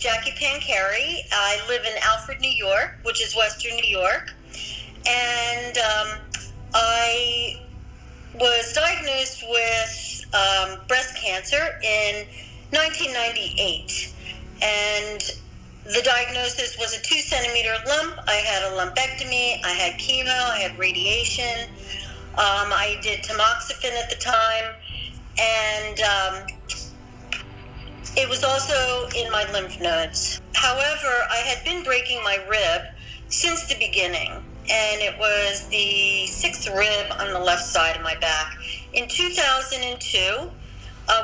Jackie Pancari. I live in Alfred, New York, which is Western New York. And I was diagnosed with breast cancer in 1998. And the diagnosis was a 2-centimeter lump. I had a lumpectomy. I had chemo. I had radiation. I did tamoxifen at the time. And it was also in my lymph nodes. However, I had been breaking my rib since the beginning, and it was the 6th rib on the left side of my back. In 2002,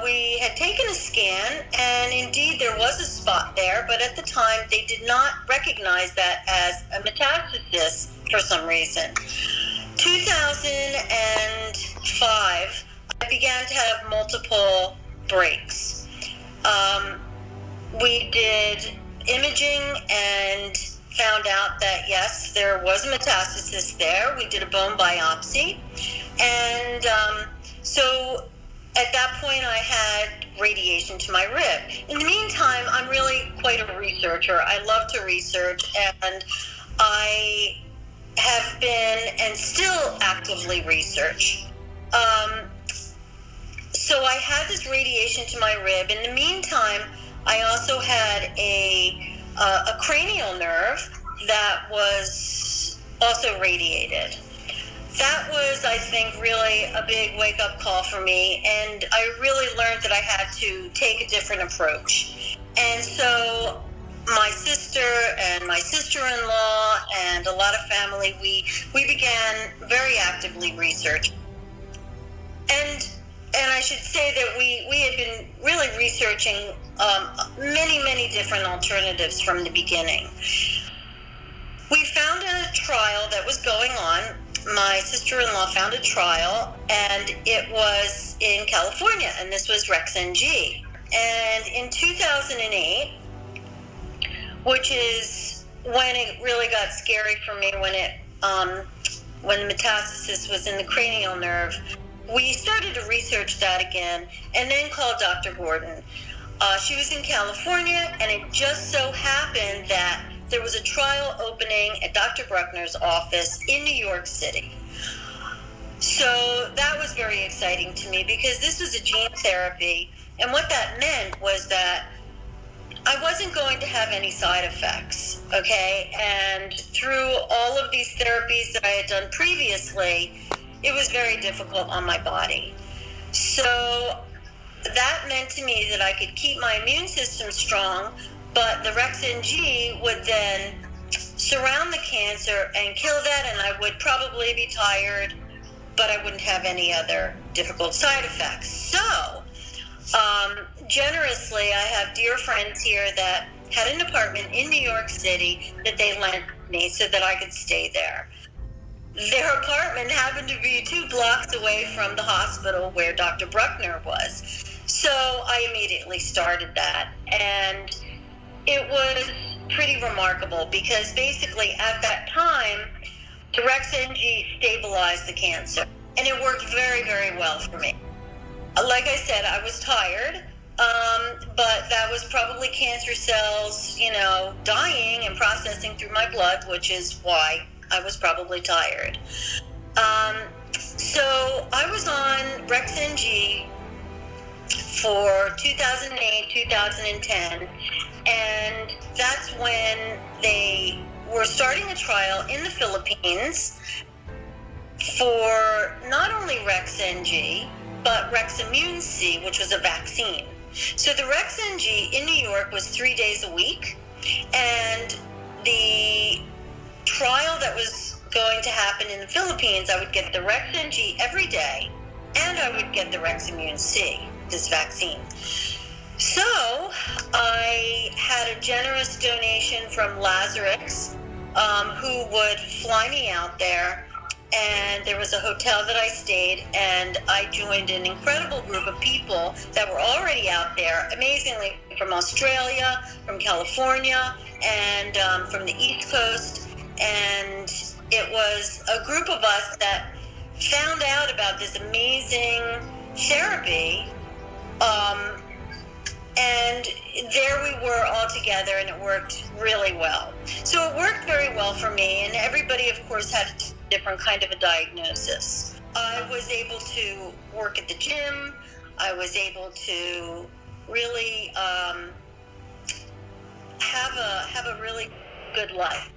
we had taken a scan, and indeed there was a spot there, but at the time they did not recognize that as a metastasis for some reason. 2005, I began to have multiple breaks. We did imaging and found out that, yes, there was a metastasis there. We did a bone biopsy. And so at that point, I had radiation to my rib. In the meantime, I'm really quite a researcher. I love to research, and I have been and still actively research. So I had this radiation to my rib. In the meantime, I also had a cranial nerve that was also radiated. That was, I think, really a big wake-up call for me, and I really learned that I had to take a different approach. And so my sister and my sister-in-law and a lot of family, we began very actively researching. And I should say that we had been really researching many different alternatives from the beginning. We found a trial that was going on. My sister-in-law found a trial, and it was in California, and this was RexNG. And in 2008, which is when it really got scary for me, when the metastasis was in the cranial nerve, we started to research that again, and then called Dr. Gordon. She was in California, and it just so happened that there was a trial opening at Dr. Bruckner's office in New York City. So that was very exciting to me, because this was a gene therapy, and what that meant was that I wasn't going to have any side effects, okay? And through all of these therapies that I had done previously, it was very difficult on my body. So that meant to me that I could keep my immune system strong, but the RexNG would then surround the cancer and kill that, and I would probably be tired, but I wouldn't have any other difficult side effects. So, generously, I have dear friends here that had an apartment in New York City that they lent me so that I could stay there. Their apartment happened to be 2 blocks away from the hospital where Dr. Bruckner was. So I immediately started that. And it was pretty remarkable, because basically at that time, the RexNG stabilized the cancer. And it worked very, very well for me. Like I said, I was tired, but that was probably cancer cells, dying and processing through my blood, which is why I was probably tired. So I was on RexNG for 2008, 2010, and that's when they were starting a trial in the Philippines for not only RexNG, but Reximmun C, which was a vaccine. So the RexNG in New York was 3 days a week, and the trial that was going to happen in the Philippines, I would get the RexNG every day, and I would get the Reximmun C, this vaccine. So I had a generous donation from Lazarus, who would fly me out there, and there was a hotel that I stayed, and I joined an incredible group of people that were already out there, amazingly, from Australia, from California, and from the East Coast. And it was a group of us that found out about this amazing therapy, And there we were all together, and it worked really well. So it worked very well for me, and everybody, of course, had a different kind of a diagnosis. I was able to work at the gym. I was able to really have a really good life.